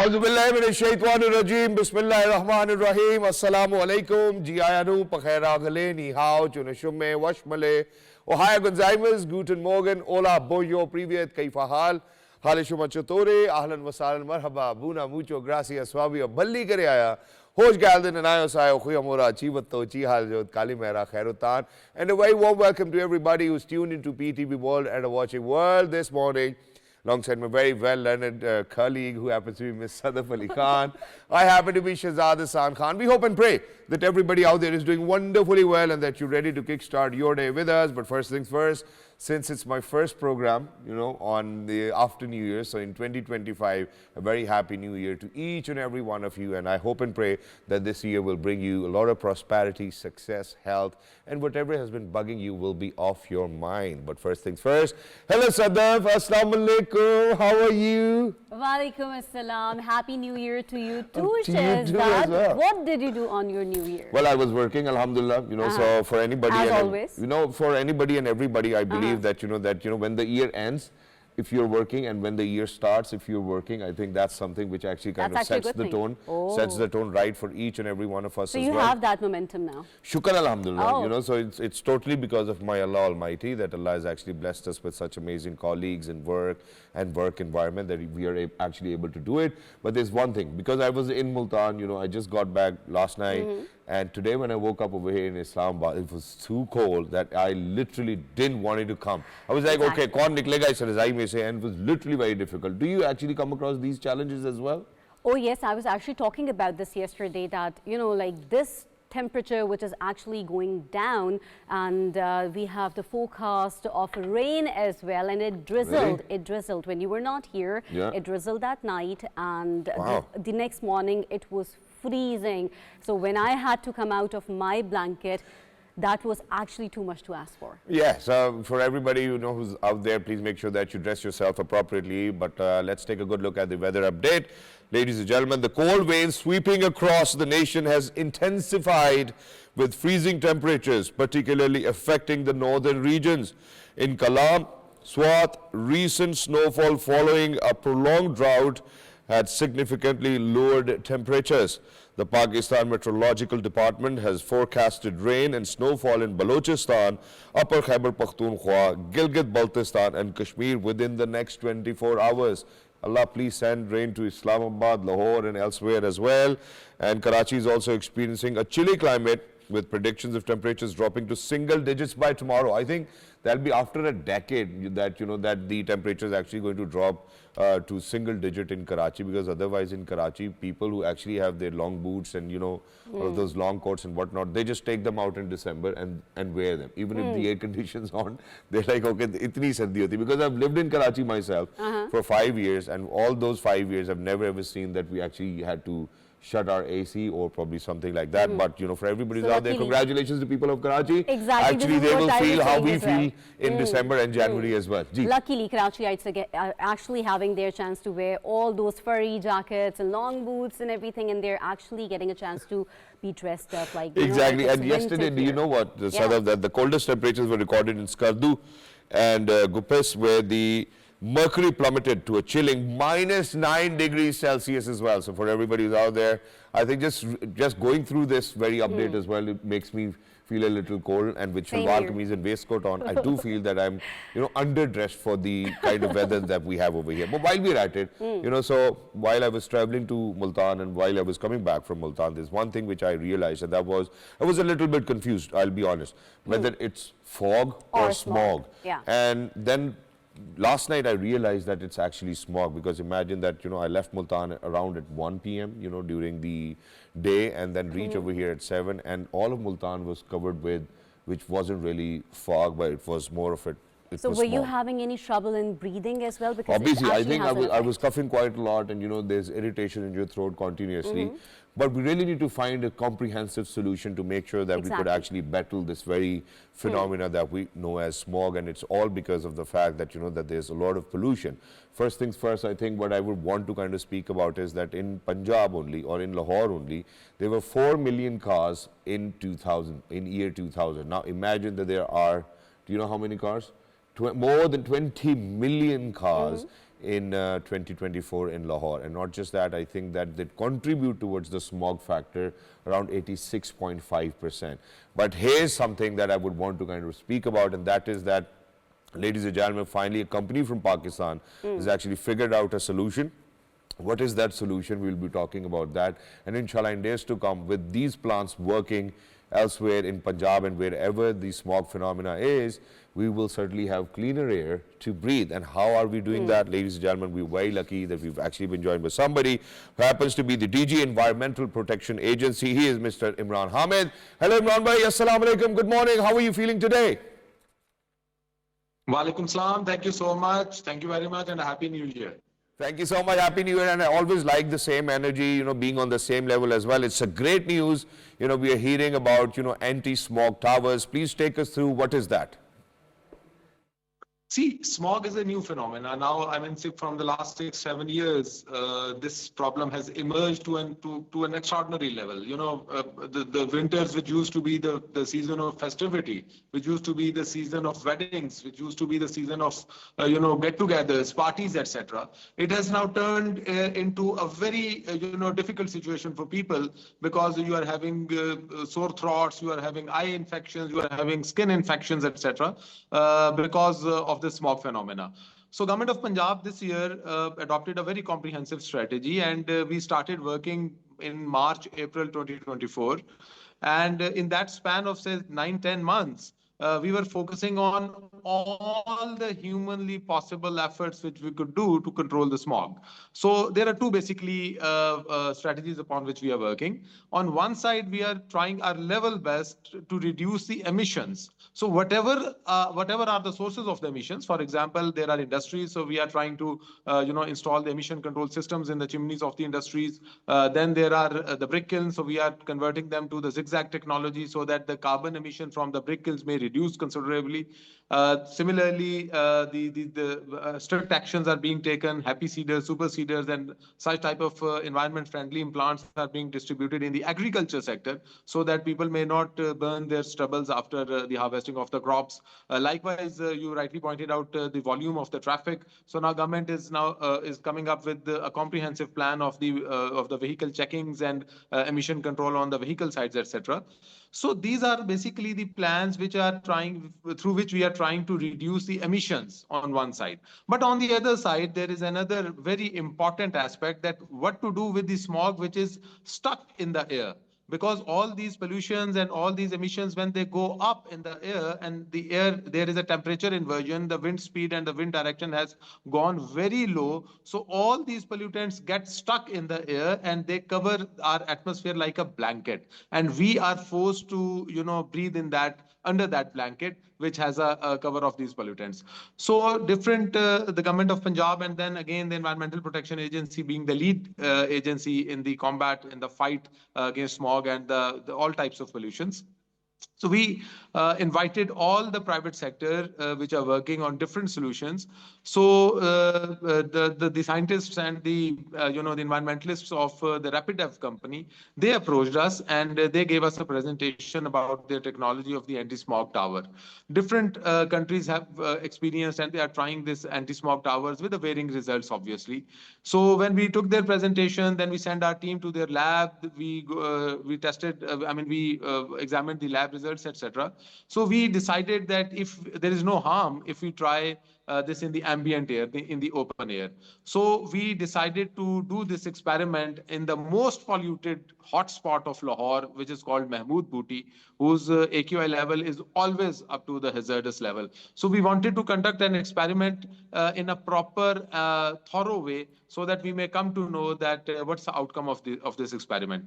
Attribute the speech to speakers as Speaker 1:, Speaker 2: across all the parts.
Speaker 1: Auzubillahiminash-shaytanir-rajeem. Bismillahir-rahmanir-rahim. Assalamu-alaikum. Jiayanu, Pakhera-gale, Ni-hao, Chunashumme, Washmale, Ohaya Gonzaimas, Guten Morgen, Hola, Boyo, Privyet, Kaifahal, Halishuma Chotore, Ahlan Wasal, Marhaba, Buna, Mucho, Gracias, Swabio, Balli Kareaya, Hoj Galden, and Ayosayo, Huyamura, Chivato, Chihal, Kalimera, Kherutan, and a very warm welcome to everybody who's tuned into PTV World and are watching World this morning. Alongside my very well-learned colleague who happens to be Miss Sadaf Ali Khan. I happen to be Shahzad Khan. We hope and pray that everybody out there is doing wonderfully well and that you're ready to kickstart your day with us. But first things first, since it's my first program, on the after New Year, so in 2025, a very happy New Year to each and every one of you. And I hope and pray that this year will bring you a lot of prosperity, success, health, and whatever has been bugging you will be off your mind. But first things first, hello Sadaf, Assalamu alaikum, how are you?
Speaker 2: Walaikum assalam, happy New Year to you too,
Speaker 1: Shahzad.
Speaker 2: Well. What did you do on your New Year?
Speaker 1: Well, I was working, alhamdulillah, so for anybody,
Speaker 2: as always.
Speaker 1: For anybody and everybody, I believe that, when the year ends, if you're working, and when the year starts, if you're working, I think that's something which actually kind of sets the tone, sets the tone right for each and every one of us.
Speaker 2: So
Speaker 1: as
Speaker 2: you
Speaker 1: well.
Speaker 2: have that momentum now.
Speaker 1: Shukr alhamdulillah, so it's totally because of my Allah Almighty that Allah has actually blessed us with such amazing colleagues and work environment that we are actually able to do it. But there's one thing, because I was in Multan, I just got back last night, and today when I woke up over here in Islamabad, it was too cold that I literally didn't want it to come. I was like, okay, kaun niklega is Razai mein se, and it was literally very difficult. Do you actually come across these challenges as well?
Speaker 2: Oh yes, I was actually talking about this yesterday that, like this temperature which is actually going down, and we have the forecast of rain as well, and it drizzled.
Speaker 1: Really?
Speaker 2: It drizzled when you were not here.
Speaker 1: Yeah.
Speaker 2: It drizzled that night, and
Speaker 1: Wow.
Speaker 2: the next morning it was freezing. So when I had to come out of my blanket, that was actually too much to ask for.
Speaker 1: Yeah, so for everybody who's out there, please make sure that you dress yourself appropriately. But let's take a good look at the weather update. Ladies and gentlemen, the cold wave sweeping across the nation has intensified with freezing temperatures, particularly affecting the northern regions. In Kalam, Swat, recent snowfall following a prolonged drought had significantly lowered temperatures. The Pakistan Meteorological Department has forecasted rain and snowfall in Balochistan, Upper Khyber Pakhtunkhwa, Gilgit-Baltistan and Kashmir within the next 24 hours. Allah, please send rain to Islamabad, Lahore and elsewhere as well. And Karachi is also experiencing a chilly climate with predictions of temperatures dropping to single digits by tomorrow. I think that'll be after a decade that, that the temperature is actually going to drop to single digit in Karachi, because otherwise in Karachi, people who actually have their long boots and, all of those long coats and whatnot, they just take them out in December and wear them. Even if the air condition's on, they're like, okay, itni sardi hoti. Because I've lived in Karachi myself for 5 years, and all those 5 years, I've never ever seen that we actually had to shut our AC or probably something like that. But, for everybody who's out there, congratulations to people of Karachi.
Speaker 2: Exactly.
Speaker 1: Actually, they will feel how we feel in December and January as well. Ji.
Speaker 2: Luckily, Karachiites are actually having their chance to wear all those furry jackets and long boots and everything, and they're actually getting a chance to be dressed up like
Speaker 1: exactly. And yesterday, do you know what, Sadaf, that the coldest temperatures were recorded in Skardu and Gupes, where the mercury plummeted to a chilling -9 degrees Celsius as well. So for everybody who's out there, I think just going through this very update as well, it makes me feel a little cold. And with shalwar kameez and waistcoat on, I do feel that I'm, underdressed for the kind of weather that we have over here. But while we're at it, so while I was traveling to Multan and while I was coming back from Multan, there's one thing which I realized, and I was a little bit confused, I'll be honest, whether it's fog or smog.
Speaker 2: Yeah.
Speaker 1: And then last night I realized that it's actually smog, because imagine that, I left Multan around at 1 p.m., during the day, and then reach over here at 7, and all of Multan was covered with, which wasn't really fog, but it was more of it.
Speaker 2: So were you having any trouble in breathing as well? Because
Speaker 1: obviously, I think I was coughing quite a lot, and there's irritation in your throat continuously. But we really need to find a comprehensive solution to make sure that we could actually battle this very phenomena that we know as smog, and it's all because of the fact that that there's a lot of pollution. First things first, I think what I would want to kind of speak about is that in Punjab only, or in Lahore only, there were 4 million cars in year 2000. Now imagine that there are, do you know how many cars? More than 20 million cars in 2024 in Lahore. And not just that, I think that they contribute towards the smog factor around 86.5%. But here's something that I would want to kind of speak about, and that is that, ladies and gentlemen, finally a company from Pakistan has actually figured out a solution. What is that solution? We'll be talking about that. And inshallah, in days to come, with these plants working elsewhere in Punjab and wherever the smog phenomena is, we will certainly have cleaner air to breathe. And how are we doing that? Ladies and gentlemen, we're very lucky that we've actually been joined by somebody who happens to be the DG Environmental Protection Agency. He is Mr. Imran Hamid. Hello Imran bhai, assalamu alaikum, good morning. How are you feeling today?
Speaker 3: Walaikum salam. Thank you so much. Thank you very much, and a happy new year.
Speaker 1: Thank you so much. Happy New Year. And I always like the same energy, you know, being on the same level as well. It's a great news. You know, we are hearing about, you know, Anti Smog Towers. Please take us through what is that?
Speaker 3: See, smog is a new phenomenon. Now, I mean, see, from the last 6-7 years, this problem has emerged to an extraordinary level. You know, the winters, which used to be the season of festivity, which used to be the season of weddings, which used to be the season of, you know, get-togethers, parties, etc. It has now turned into a very, you know, difficult situation for people, because you are having sore throats, you are having eye infections, you are having skin infections, etc. Because of the smog phenomena. So Government of Punjab this year adopted a very comprehensive strategy, and we started working in March, April 2024. And in that span of, say, 9-10 months, we were focusing on all the humanly possible efforts which we could do to control the smog. So there are two basically strategies upon which we are working. On one side, we are trying our level best to reduce the emissions. So whatever are the sources of the emissions, for example, there are industries, so we are trying to you know, install the emission control systems in the chimneys of the industries. Then there are the brick kilns, so we are converting them to the zigzag technology so that the carbon emission from the brick kilns may reduce considerably. Similarly, the strict actions are being taken. Happy seeders, super seeders, and such type of environment-friendly implants are being distributed in the agriculture sector, so that people may not burn their stubbles after the harvesting of the crops. Likewise, you rightly pointed out the volume of the traffic. So now government is coming up with a comprehensive plan of the vehicle checkings and emission control on the vehicle sides, etc. So these are basically the plans which are through which we are trying to reduce the emissions on one side. But on the other side, there is another very important aspect, that what to do with the smog which is stuck in the air. Because all these pollutions and all these emissions, when they go up in the air, and the air, there is a temperature inversion, the wind speed and the wind direction has gone very low. So all these pollutants get stuck in the air and they cover our atmosphere like a blanket. And we are forced to, you know, breathe in that, under that blanket, which has a cover of these pollutants. So the Government of Punjab, and then again the Environmental Protection Agency being the lead agency in the combat, in the fight against smog and all types of pollutions. So we invited all the private sector which are working on different solutions. So the scientists and the you know, the environmentalists of the Rapid F company, they approached us and they gave us a presentation about their technology of the anti-smog tower. Different countries have experienced, and they are trying this anti-smog towers with the varying results, obviously. So when we took their presentation, then we sent our team to their lab. We tested, we examined the lab results, etc. So we decided that if there is no harm if we try this in the ambient air, in the open air. So we decided to do this experiment in the most polluted hotspot of Lahore, which is called Namood Booty, whose AQI level is always up to the hazardous level. So we wanted to conduct an experiment in a proper, thorough way, so that we may come to know that what's the outcome of this experiment.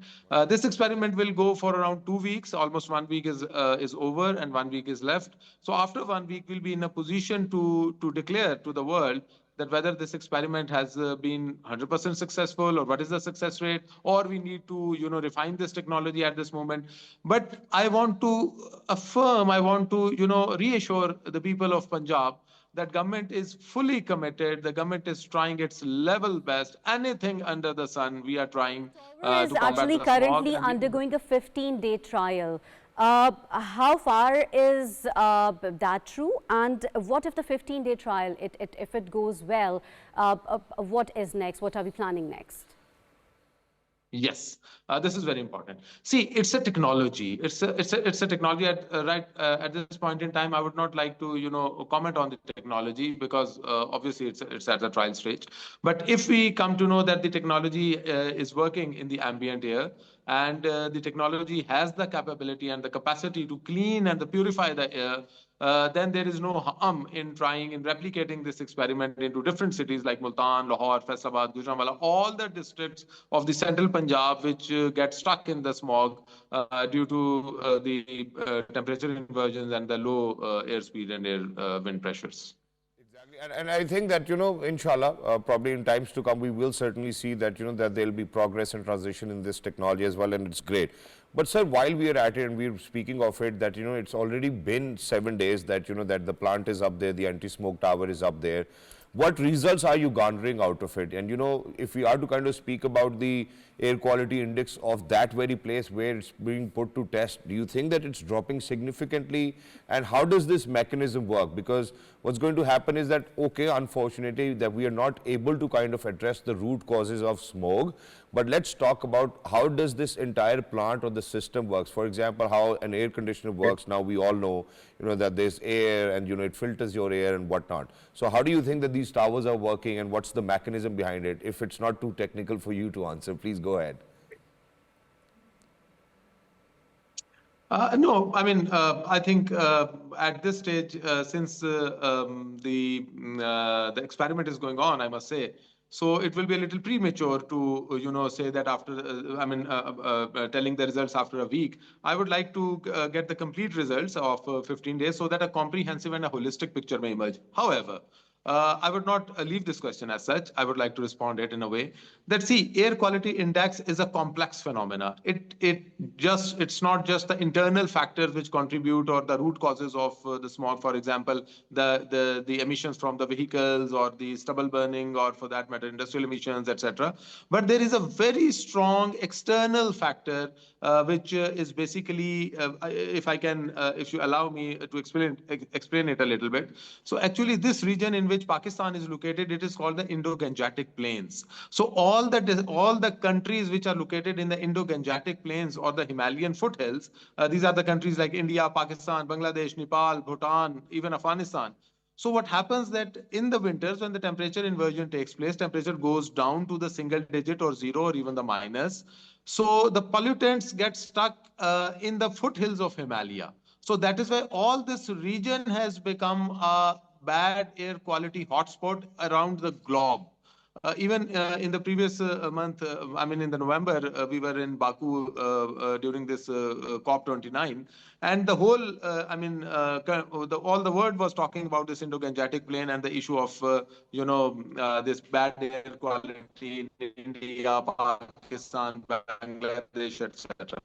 Speaker 3: This experiment will go for around 2 weeks. Almost 1 week is over and 1 week is left. So after 1 week, we'll be in a position to declare to the world that whether this experiment has been 100% successful, or what is the success rate, or we need to, you know, refine this technology at this moment. But I want to affirm, I want to, you know, reassure the people of Punjab that government is fully committed. The government is trying its level best. Anything under the sun, we are trying to combat
Speaker 2: is actually
Speaker 3: the smog.
Speaker 2: currently undergoing a 15-day trial. How far is that true? And what if the 15-day trial, if it goes well, what is next? What are we planning next?
Speaker 3: Yes, this is very important. See, it's a technology. It's a technology at this point in time. I would not like to comment on the technology because obviously it's at the trial stage. But if we come to know that the technology is working in the ambient air and the technology has the capability and the capacity to clean and to purify the air, then there is no harm in trying in replicating this experiment into different cities like Multan, Lahore, Faisalabad, Gujranwala, all the districts of the central Punjab which get stuck in the smog due to the temperature inversions and the low airspeed and air wind pressures.
Speaker 1: Exactly. And I think that, inshallah, probably in times to come, we will certainly see that, that there'll be progress and transition in this technology as well, and it's great. But sir, while we are at it and we're speaking of it, that, it's already been 7 days that, that the plant is up there, the Anti Smog Tower is up there. What results are you garnering out of it? And, if we are to kind of speak about the air quality index of that very place where it's being put to test, do you think that it's dropping significantly? And how does this mechanism work? Because what's going to happen is that, okay, unfortunately, that we are not able to kind of address the root causes of smog. But let's talk about how does this entire plant or the system works. For example, how an air conditioner works. Now we all know, that there's air and, it filters your air and whatnot. So how do you think that these towers are working and what's the mechanism behind it? If it's not too technical for you to answer, please go ahead.
Speaker 3: No, I mean, I think at this stage, since the experiment is going on, I must say, so it will be a little premature to, say that after, telling the results after a week. I would like to get the complete results of 15 days so that a comprehensive and a holistic picture may emerge. However, I would not leave this question as such. I would like to respond it in a way that, see, air quality index is a complex phenomena. It's not just the internal factors which contribute or the root causes of the smog. For example, the emissions from the vehicles or the stubble burning, or for that matter, industrial emissions, etc. But there is a very strong external factor which is basically, if you allow me to explain it a little bit. So actually, this region in which Pakistan is located, it is called the Indo-Gangetic Plains. So all the countries which are located in the Indo-Gangetic Plains or the Himalayan foothills, these are the countries like India, Pakistan, Bangladesh, Nepal, Bhutan, even Afghanistan. So what happens that in the winters, when the temperature inversion takes place, temperature goes down to the single digit or zero or even the minus. So the pollutants get stuck in the foothills of Himalaya. So that is why all this region has become a bad air quality hotspot around the globe. Even in the previous month, in the November, we were in Baku during this COP29, and the whole, all the world was talking about this Indo-Gangetic Plain and the issue of, this bad air quality in India, Pakistan, Bangladesh, etc.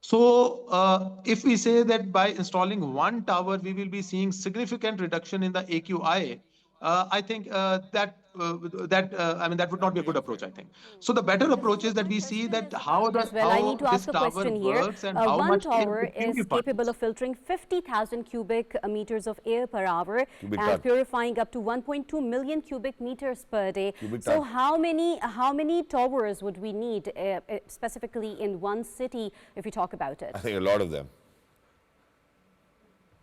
Speaker 3: So if we say that by installing one tower, we will be seeing significant reduction in the AQI, I think that would not be a good approach, I think. So the better
Speaker 2: This is
Speaker 3: approach
Speaker 2: a
Speaker 3: is that
Speaker 2: good
Speaker 3: we see
Speaker 2: question
Speaker 3: that
Speaker 2: as
Speaker 3: how
Speaker 2: well. I need to
Speaker 3: this
Speaker 2: ask a
Speaker 3: tower
Speaker 2: question here.
Speaker 3: works and how
Speaker 2: One
Speaker 3: much air
Speaker 2: tower
Speaker 3: it
Speaker 2: is
Speaker 3: purifies.
Speaker 2: capable of filtering 50,000 cubic meters of air per hour
Speaker 1: Cubic
Speaker 2: and
Speaker 1: ton.
Speaker 2: purifying up to 1.2 million cubic meters per day.
Speaker 1: Cubic
Speaker 2: So
Speaker 1: ton.
Speaker 2: how many towers would we need specifically in one city if we talk about it?
Speaker 1: I think a lot of them.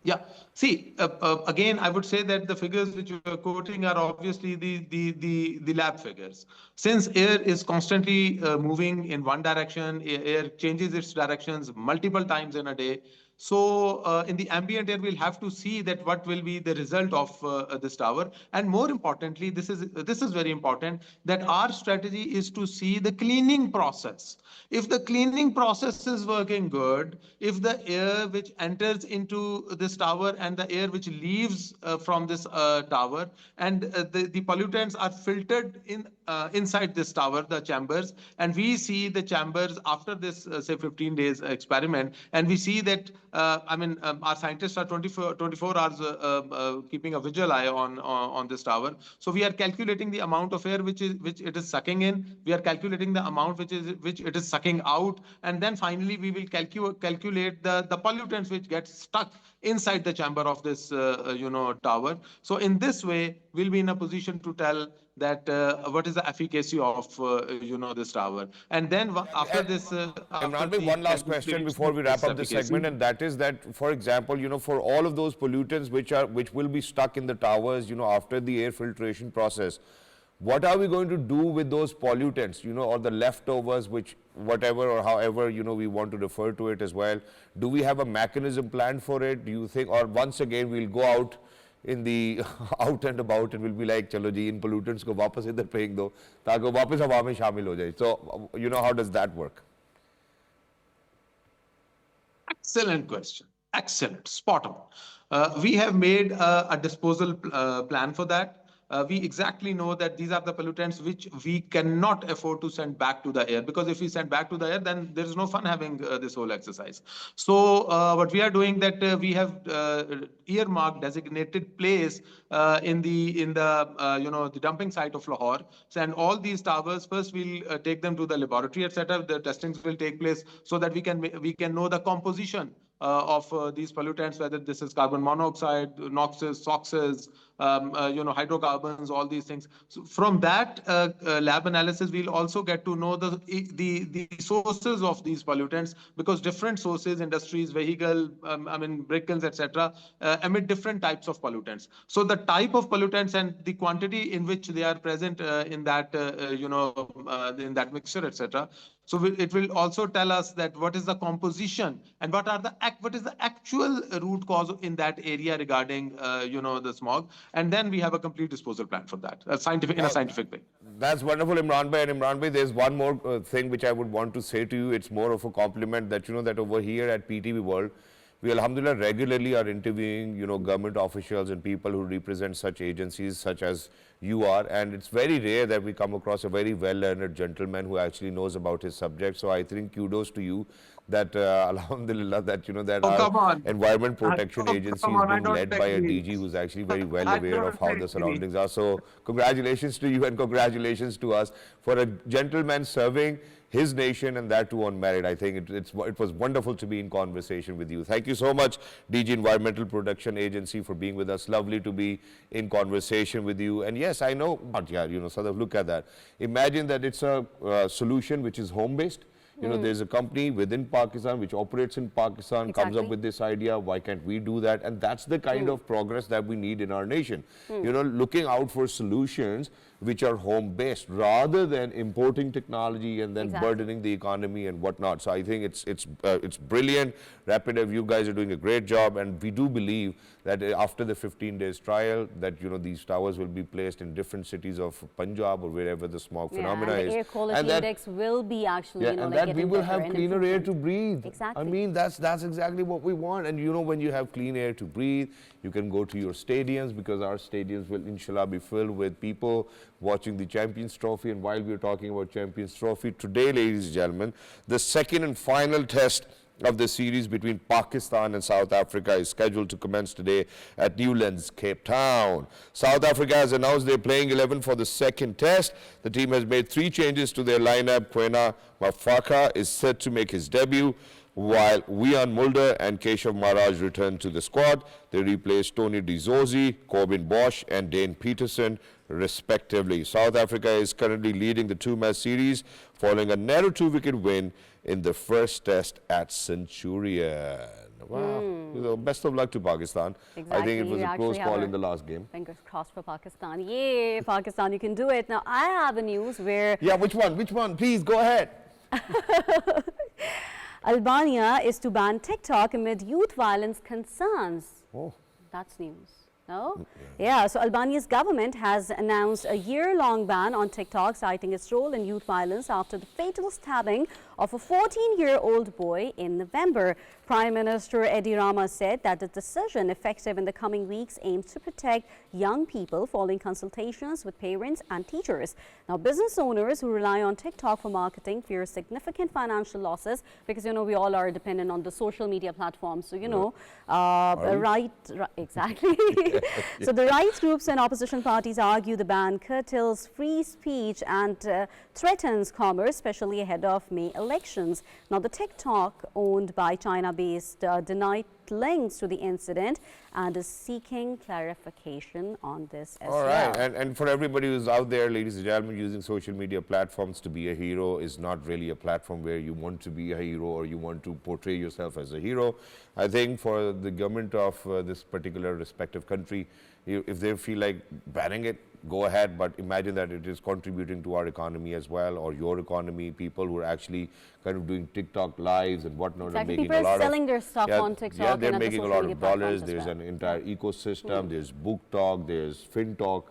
Speaker 3: Yeah. See, again, I would say that the figures which you are quoting are obviously the lab figures. Since air is constantly moving in one direction, air changes its directions multiple times in a day. So in the ambient air, we'll have to see that what will be the result of this tower. And more importantly, this is very important, that our strategy is to see the cleaning process. If the cleaning process is working good, if the air which enters into this tower and the air which leaves from this tower and the pollutants are filtered inside this tower, the chambers, and we see the chambers after this, say, 15 days experiment, and we see that our scientists are 24 hours keeping a visual eye on this tower. So we are calculating the amount of air which it is sucking in. We are calculating the amount which it is sucking out, and then finally we will calculate the pollutants which get stuck inside the chamber of this tower. So in this way, we'll be in a position to tell that what is the efficacy of this tower. And then after this,
Speaker 1: Imran, one last question before we wrap up this segment, and that is that, for example, for all of those pollutants which will be stuck in the towers, after the air filtration process, what are we going to do with those pollutants, or the leftovers, which whatever or however, we want to refer to it as well? Do we have a mechanism planned for it, do you think? Or once again, we'll go out in the out and about and we'll be like, chalo ji, in pollutants ko wapas idhar phek do, taaki wo wapas hawa mein shamil ho jaye. So, how does that work?
Speaker 3: Excellent question. Excellent. Spot on. We have made a disposal plan for that. We exactly know that these are the pollutants which we cannot afford to send back to the air, because if we send back to the air, then there is no fun having this whole exercise. So what we are doing, that we have earmarked designated place in the dumping site of Lahore. So, and all these towers, first we'll take them to the laboratory, etc. The testings will take place so that we can know the composition of these pollutants, whether this is carbon monoxide, NOxes, SOxes, hydrocarbons, all these things. So from that lab analysis, we'll also get to know the sources of these pollutants, because different sources, industries, vehicle, vehicles, etc., emit different types of pollutants. So the type of pollutants and the quantity in which they are present in that, in that mixture, etc. So it will also tell us that what is the composition and what is the actual root cause in that area regarding the smog, and then we have a complete disposal plan for that, in a scientific way.
Speaker 1: That's wonderful, Imran bhai. And Imran bhai, there's one more thing which I would want to say to you. It's more of a compliment that that over here at PTV World, we alhamdulillah regularly are interviewing government officials and people who represent such agencies such as you are, and it's very rare that we come across a very well-learned gentleman who actually knows about his subject. So I think kudos to you that alhamdulillah that that our environment protection agency is being led by a DG who's actually very well aware of how the surroundings are. So congratulations to you and congratulations to us for a gentleman serving his nation, and that too on merit. I think it was wonderful to be in conversation with you. Thank you so much, DG Environmental Protection Agency, for being with us. Lovely to be in conversation with you. And yes, I know, Sadaf, look at that. Imagine that it's a solution which is home-based. There's a company within Pakistan which operates in Pakistan, comes up with this idea, why can't we do that? And that's the kind of progress that we need in our nation. Looking out for solutions which are home-based rather than importing technology and then burdening the economy and whatnot. So I think it's brilliant. Rapid, you guys are doing a great job, and we do believe that after the 15 days trial that these towers will be placed in different cities of Punjab or wherever the smog phenomena is.
Speaker 2: The air quality index will be actually
Speaker 1: and that we will have cleaner air to breathe.
Speaker 2: Exactly.
Speaker 1: I mean, that's exactly what we want. And when you have clean air to breathe, you can go to your stadiums, because our stadiums will inshallah be filled with people watching the Champions Trophy. And while we're talking about Champions Trophy, today, ladies and gentlemen, the second and final test of the series between Pakistan and South Africa is scheduled to commence today at Newlands, Cape Town. South Africa has announced they're playing 11 for the second test. The team has made 3 changes to their lineup. Quena Mafaka is set to make his debut, while Wian Mulder and Keshav Maharaj return to the squad. They replace Tony Dizozzi, Corbin Bosch and Dane Peterson respectively. South Africa is currently leading the 2-match series following a narrow 2-wicket win in the first test at Centurion. Wow. Best of luck to Pakistan.
Speaker 2: Exactly.
Speaker 1: I think it was a close call in the last game.
Speaker 2: Fingers crossed for Pakistan. Yay, Pakistan, you can do it. Now, I have a news where...
Speaker 1: Yeah, which one? Which one? Please, go ahead.
Speaker 2: Albania is to ban TikTok amid youth violence concerns.
Speaker 1: Oh.
Speaker 2: That's news. No? Yeah, so Albania's government has announced a year-long ban on TikTok, citing its role in youth violence after the fatal stabbing of a 14-year-old boy in November. Prime Minister Edi Rama said that the decision, effective in the coming weeks, aims to protect young people following consultations with parents and teachers. Now, business owners who rely on TikTok for marketing fear significant financial losses because, we all are dependent on the social media platforms. So, exactly. So the rights groups and opposition parties argue the ban curtails free speech and threatens commerce, especially ahead of May elections. Now, the TikTok, owned by China-based, denied links to the incident and is seeking clarification on this as well.
Speaker 1: All right, and for everybody who's out there, ladies and gentlemen, using social media platforms to be a hero is not really a platform where you want to be a hero or you want to portray yourself as a hero. I think for the government of this particular respective country, if they feel like banning it, go ahead, but imagine that it is contributing to our economy as well, or your economy, people who are actually kind of doing TikTok lives and whatnot.
Speaker 2: Exactly.
Speaker 1: Making
Speaker 2: people
Speaker 1: a lot
Speaker 2: are selling
Speaker 1: of,
Speaker 2: their stuff on TikTok.
Speaker 1: Yeah, they're
Speaker 2: and
Speaker 1: making a
Speaker 2: the
Speaker 1: lot of dollars. There's
Speaker 2: well.
Speaker 1: an entire ecosystem. There's Book Talk, there's FinTalk.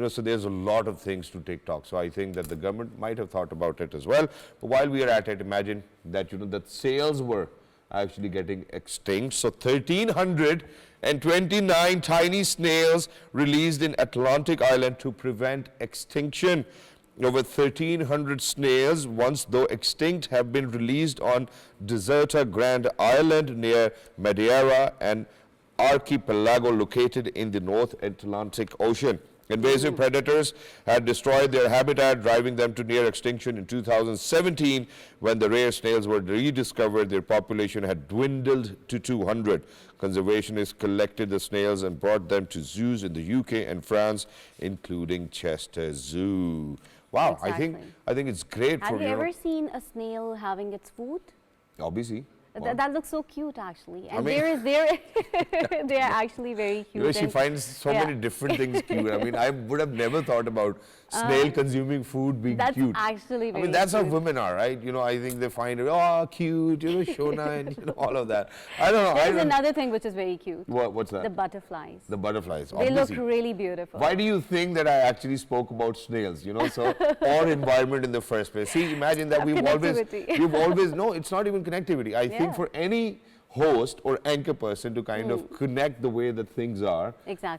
Speaker 1: So there's a lot of things to TikTok. So I think that the government might have thought about it as well. But while we are at it, imagine that, that sales were actually getting extinct. So 1,329 tiny snails released in Atlantic Island to prevent extinction. Over 1,300 snails, once though extinct, have been released on Deserta Grand Island near Madeira, an archipelago located in the North Atlantic Ocean. Invasive predators had destroyed their habitat, driving them to near extinction in 2017. When the rare snails were rediscovered, their population had dwindled to 200. Conservationists collected the snails and brought them to zoos in the UK and France, including Chester Zoo. Wow,
Speaker 2: Exactly.
Speaker 1: I think it's great.
Speaker 2: Have you ever seen a snail having its food?
Speaker 1: Obviously.
Speaker 2: That looks so cute, actually. And
Speaker 1: I mean,
Speaker 2: they are actually very cute.
Speaker 1: She finds so many different things cute. I mean, I would have never thought about snail consuming food being cute.
Speaker 2: That's actually very
Speaker 1: that's
Speaker 2: cute.
Speaker 1: how women are, right? I think they find it, cute, Shona, and all of that. I don't know.
Speaker 2: There's another thing which is very cute.
Speaker 1: What's that?
Speaker 2: The butterflies.
Speaker 1: The butterflies.
Speaker 2: They
Speaker 1: obviously.
Speaker 2: look really beautiful.
Speaker 1: Why do you think that I actually spoke about snails, so, or environment in the first place? See, imagine that we've always, no, it's not even connectivity. I think for any host or anchor person to kind of connect the way that things are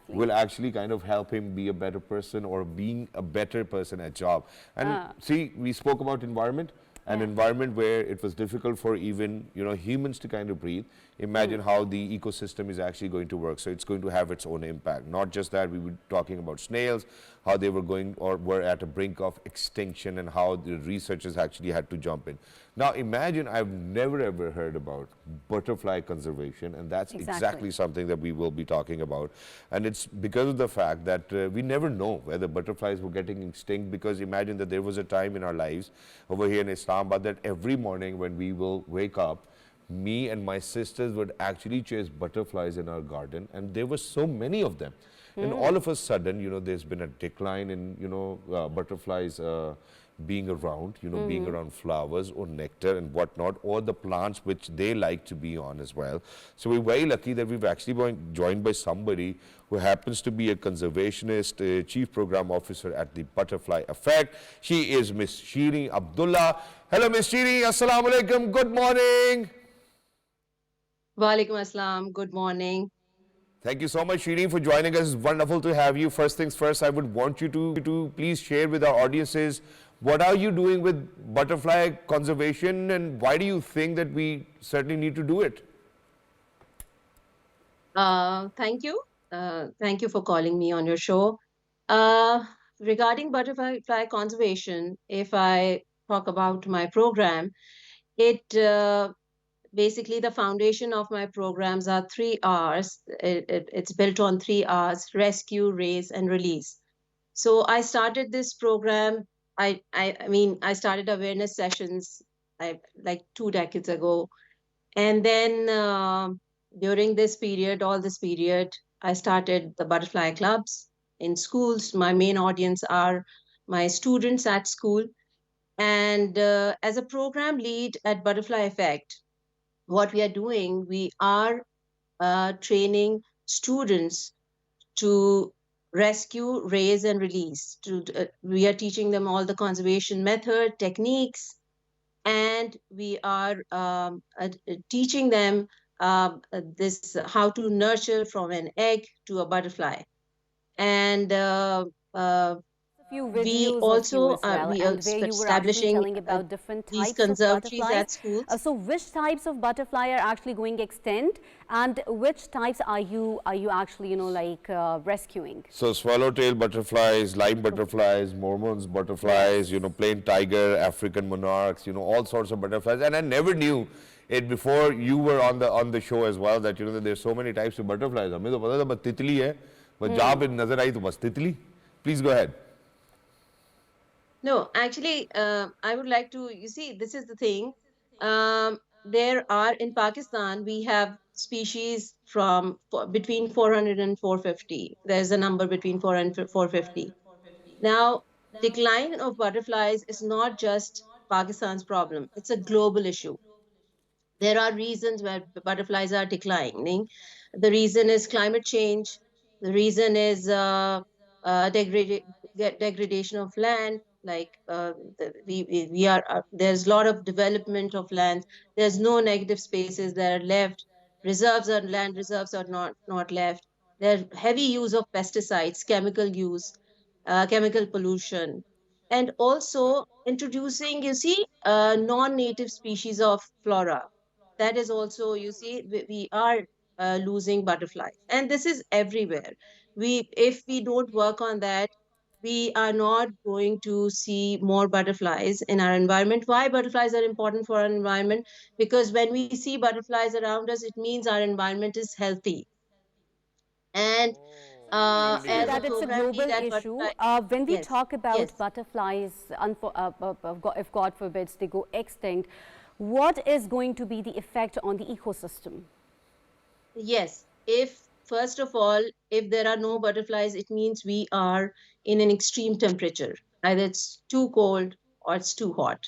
Speaker 1: will actually kind of help him be a better person or being a better person at job. And see, we spoke about environment, an environment where it was difficult for even humans to kind of breathe. Imagine how the ecosystem is actually going to work. So it's going to have its own impact. Not just that, we were talking about snails, how they were going or were at a brink of extinction and how the researchers actually had to jump in. Now imagine, I've never ever heard about butterfly conservation, and that's exactly something that we will be talking about. And it's because of the fact that we never know whether butterflies were getting extinct, because imagine that there was a time in our lives over here in Islamabad that every morning when we will wake up, me and my sisters would actually chase butterflies in our garden, and there were so many of them. And all of a sudden, there's been a decline in, butterflies being around, being around flowers or nectar and whatnot, or the plants which they like to be on as well. So we're very lucky that we've actually been joined by somebody who happens to be a conservationist, chief program officer at the Butterfly Effect. She is Miss Shereen Abdullah. Hello, Miss Shereen. Assalamu alaikum. Good morning.
Speaker 4: Walaikum assalam. Good morning.
Speaker 1: Thank you so much, Shereen, for joining us. It's wonderful to have you. First things first, I would want you to please share with our audiences, what are you doing with butterfly conservation, and why do you think that we certainly need to do it?
Speaker 4: Thank you. Thank you for calling me on your show. Regarding butterfly conservation, if I talk about my program, it basically the foundation of my programs are 3 R's. It's built on 3 R's: rescue, raise, and release. So I started this program. I started awareness sessions like 2 decades ago, and then during this period, I started the butterfly clubs in schools. My main audience are my students at school, and as a program lead at Butterfly Effect, what we are doing, we are training students to rescue, raise, and release. We are teaching them all the conservation method, techniques, and we are teaching them this how to nurture from an egg to a butterfly. And
Speaker 2: Few
Speaker 4: we
Speaker 2: videos of you
Speaker 4: also
Speaker 2: as well,
Speaker 4: we are
Speaker 2: and where you were actually
Speaker 4: establishing
Speaker 2: telling about different
Speaker 4: these
Speaker 2: types of
Speaker 4: conservatories
Speaker 2: butterflies.
Speaker 4: at schools.
Speaker 2: So which types of butterfly are actually going extinct, and which types are you actually rescuing?
Speaker 1: So swallowtail butterflies, lime butterflies, Mormons butterflies, plain tiger, African monarchs, all sorts of butterflies. And I never knew it before you were on the show as well, that that there's so many types of butterflies. हमें तो पता था बस तितली है, बस जहाँ पे नजर आई तो बस तितली. Please go ahead.
Speaker 4: No, actually, I would like to, you see, this is the thing. There are in Pakistan, we have species from between 400 and 450. There's a number between 400 and 450. Now, decline of butterflies is not just Pakistan's problem, it's a global issue. There are reasons where butterflies are declining. The reason is climate change. The reason is degradation of land. Like we are there's a lot of development of land. There's no negative spaces that are left. Reserves or land reserves are not left. There's heavy use of pesticides, chemical use, chemical pollution, and also introducing, you see, non-native species of flora. That is also, you see, we are losing butterflies, and this is everywhere. If we don't work on that, we are not going to see more butterflies in our environment. Why butterflies are important for our environment? Because when we see butterflies around us, it means our environment is healthy. And
Speaker 2: Mentioned
Speaker 4: as a
Speaker 2: that it's a
Speaker 4: program lead
Speaker 2: global
Speaker 4: at
Speaker 2: issue.
Speaker 4: Butterfly,
Speaker 2: When we
Speaker 4: yes,
Speaker 2: talk about
Speaker 4: yes.
Speaker 2: butterflies, if God forbids they go extinct, what is going to be the effect on the ecosystem?
Speaker 4: Yes, if first of all, if there are no butterflies, it means we are in an extreme temperature. Either it's too cold or it's too hot.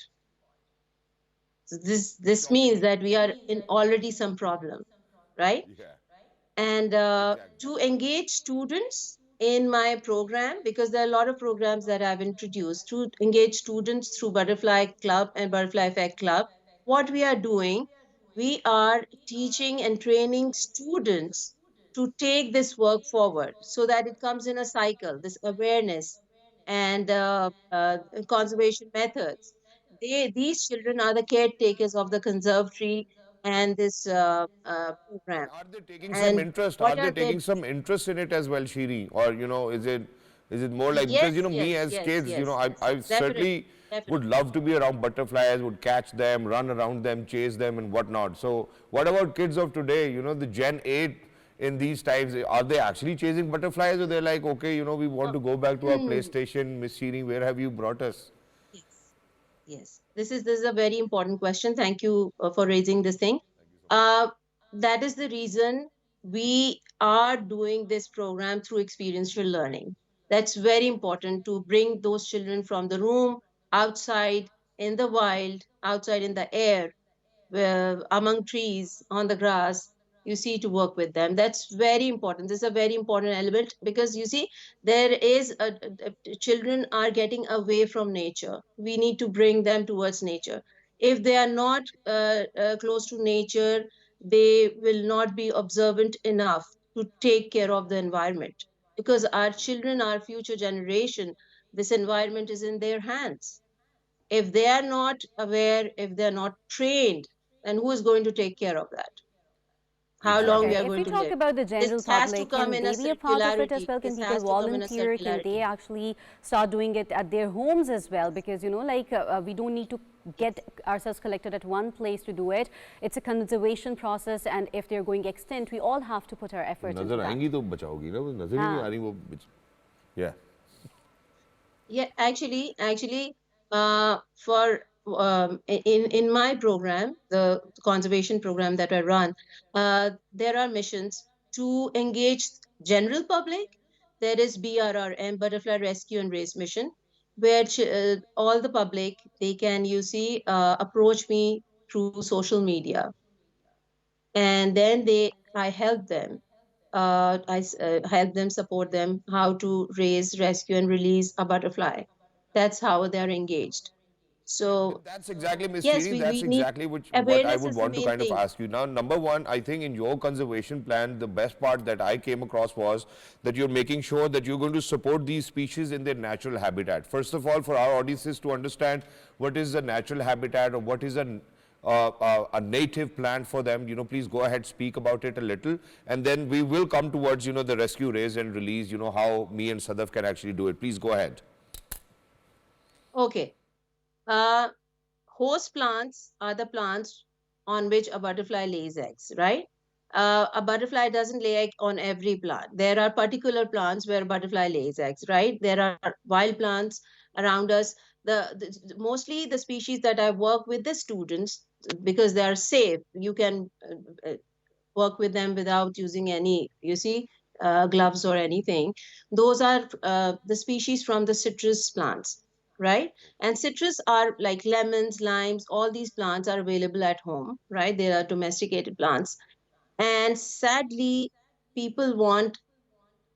Speaker 4: So this means that we are in already some problem, right?
Speaker 1: Yeah,
Speaker 4: And
Speaker 1: exactly.
Speaker 4: to engage students in my program, because there are a lot of programs that I've introduced to engage students through Butterfly Club and Butterfly Effect Club, what we are doing, we are teaching and training students to take this work forward so that it comes in a cycle, this awareness and conservation methods. These children are the caretakers of the conservatory and this
Speaker 1: And
Speaker 4: program.
Speaker 1: are they taking some
Speaker 4: And
Speaker 1: interest? Are
Speaker 4: what
Speaker 1: they
Speaker 4: are
Speaker 1: taking
Speaker 4: they?
Speaker 1: some interest in it as well, Shiri? Or is it more like, because
Speaker 4: Yes,
Speaker 1: me
Speaker 4: yes,
Speaker 1: as
Speaker 4: yes,
Speaker 1: kids,
Speaker 4: yes,
Speaker 1: I
Speaker 4: definitely,
Speaker 1: certainly would
Speaker 4: definitely.
Speaker 1: love to be around butterflies, would catch them, run around them, chase them, and whatnot. So, what about kids of today? The Gen 8 in these times, are they actually chasing butterflies, or they're like, okay, we want to go back to our
Speaker 4: Hmm.
Speaker 1: PlayStation, Miss Shiri, where have you brought us?
Speaker 4: Yes, yes. This is a very important question. Thank you for raising this thing. Uh, that is the reason we are doing this program through experiential learning. That's very important to bring those children from the room outside in the wild, outside in the air, among trees, on the grass, you see, to work with them. That's very important. This is a very important element because you see, there is children are getting away from nature. We need to bring them towards nature. If they are not close to nature, they will not be observant enough to take care of the environment because our children, our future generation, this environment is in their hands. If they are not aware, if they're not trained, then who is going to take care of that? How long we
Speaker 1: Exactly.
Speaker 4: are
Speaker 2: Okay, if
Speaker 4: going
Speaker 2: we
Speaker 4: to
Speaker 2: talk
Speaker 4: live?
Speaker 2: about the
Speaker 4: This
Speaker 2: general
Speaker 4: has to
Speaker 2: public,
Speaker 4: come
Speaker 2: can
Speaker 4: in a
Speaker 2: they be a part of it as
Speaker 4: circularity.
Speaker 2: well? Can
Speaker 4: This
Speaker 2: people
Speaker 4: has to come in a
Speaker 2: volunteer? Can they
Speaker 4: circularity.
Speaker 2: actually start doing it at their homes as well? Because, we don't need to get ourselves collected at one place to do it. It's a conservation process, and if they're going extinct, we all have to put our effort into
Speaker 1: नजर
Speaker 2: that.
Speaker 1: आएंगी तो बचाओगी ना, वो नजर ही नहीं
Speaker 2: हाँ.
Speaker 1: आ रही वो. Yeah.
Speaker 4: Yeah, actually, for in my program, the conservation program that I run, there are missions to engage general public. There is BRRM, Butterfly Rescue and Race Mission, where all the public they can, you see, approach me through social media, and then I help them. Help them, support them how to raise, rescue, and release a butterfly. That's how they are engaged. So
Speaker 1: That's exactly, Miss
Speaker 4: yes,
Speaker 1: Shereen,
Speaker 4: we
Speaker 1: that's
Speaker 4: need
Speaker 1: exactly what I
Speaker 4: awareness
Speaker 1: would
Speaker 4: is the
Speaker 1: want to
Speaker 4: main
Speaker 1: kind of
Speaker 4: thing.
Speaker 1: ask you. Now, number one, I think in your conservation plan, the best part that I came across was that you're making sure that you're going to support these species in their natural habitat. First of all, for our audiences to understand what is a natural habitat or what is a native plant for them, please go ahead, speak about it a little, and then we will come towards, the rescue, raise and release, how me and Sadaf can actually do it. Please go ahead.
Speaker 4: Okay. Uh, Host plants are the plants on which a butterfly lays eggs, right? A butterfly doesn't lay egg on every plant. There are particular plants where butterfly lays eggs, right? There are wild plants around us. Mostly the species that I work with the students, because they are safe. You can work with them without using any, gloves or anything. Those are the species from the citrus plants, right? And citrus are like lemons, limes, all these plants are available at home, right? They are domesticated plants. And sadly, people want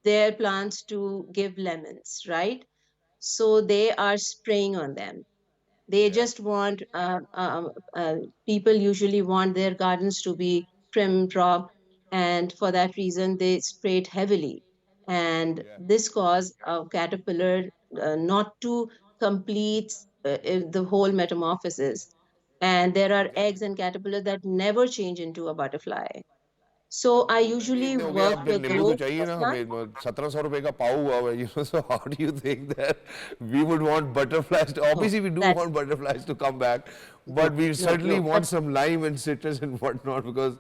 Speaker 4: their plants to give lemons, right? So they are spraying on them. They
Speaker 1: Yeah.
Speaker 4: just want, people usually want their gardens to be trim, drop, and for that reason, they spray it heavily. And
Speaker 1: Yeah.
Speaker 4: this cause a caterpillar not to complete the whole metamorphosis. And there are eggs and caterpillars that never change into a butterfly. So I
Speaker 1: महंगे
Speaker 4: usually
Speaker 1: इतने हो गए
Speaker 4: work
Speaker 1: अब
Speaker 4: with
Speaker 1: नींबू तो
Speaker 4: those
Speaker 1: चाहिए ना
Speaker 4: plants.
Speaker 1: हमें 1700 रुपए का पाव हुआ है so how do you think that we would want butterflies to,
Speaker 4: No,
Speaker 1: obviously we do
Speaker 4: that's
Speaker 1: want butterflies to come back,
Speaker 4: no,
Speaker 1: but we
Speaker 4: no,
Speaker 1: certainly
Speaker 4: no. But
Speaker 1: want some lime and citrus and whatnot because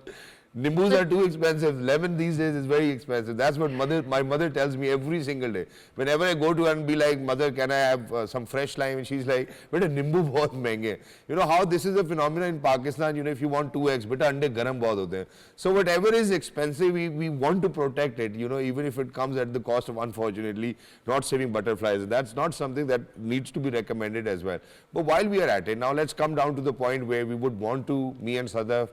Speaker 1: nimbus
Speaker 4: but
Speaker 1: are too expensive. Lemon these days is very expensive. That's what my mother tells me every single day. Whenever I go to her and be like, mother, can I have some fresh lime? And she's like, beta nimbu bahut महंगे हैं. You know how this is a phenomenon in Pakistan. If you want 2 eggs, beta ande garam bahut hote hain. So whatever is expensive, we want to protect it. Even if it comes at the cost of, unfortunately, not saving butterflies. That's not something that needs to be recommended as well. But while we are at it, now let's come down to the point where we would want to, me and Sadaf,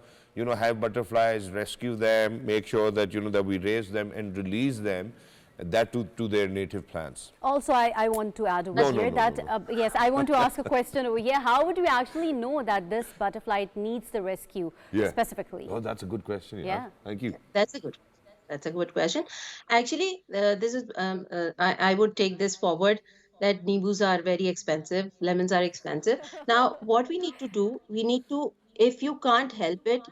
Speaker 1: have butterflies, rescue them, make sure that, that we raise them and release them, that to their native plants.
Speaker 2: Also, I want to add over
Speaker 1: No, no,
Speaker 2: here
Speaker 1: no,
Speaker 2: that,
Speaker 1: no, no.
Speaker 2: yes, I want to ask a question over here. How would we actually know that this butterfly needs the rescue
Speaker 1: Yeah.
Speaker 2: specifically?
Speaker 1: Oh, that's a good question.
Speaker 2: Yeah.
Speaker 1: Thank you.
Speaker 4: that's a good That's a good question. Actually, this is I would take this forward that nibus are very expensive, lemons are expensive. Now, what we need to do, we need to, if you can't help it,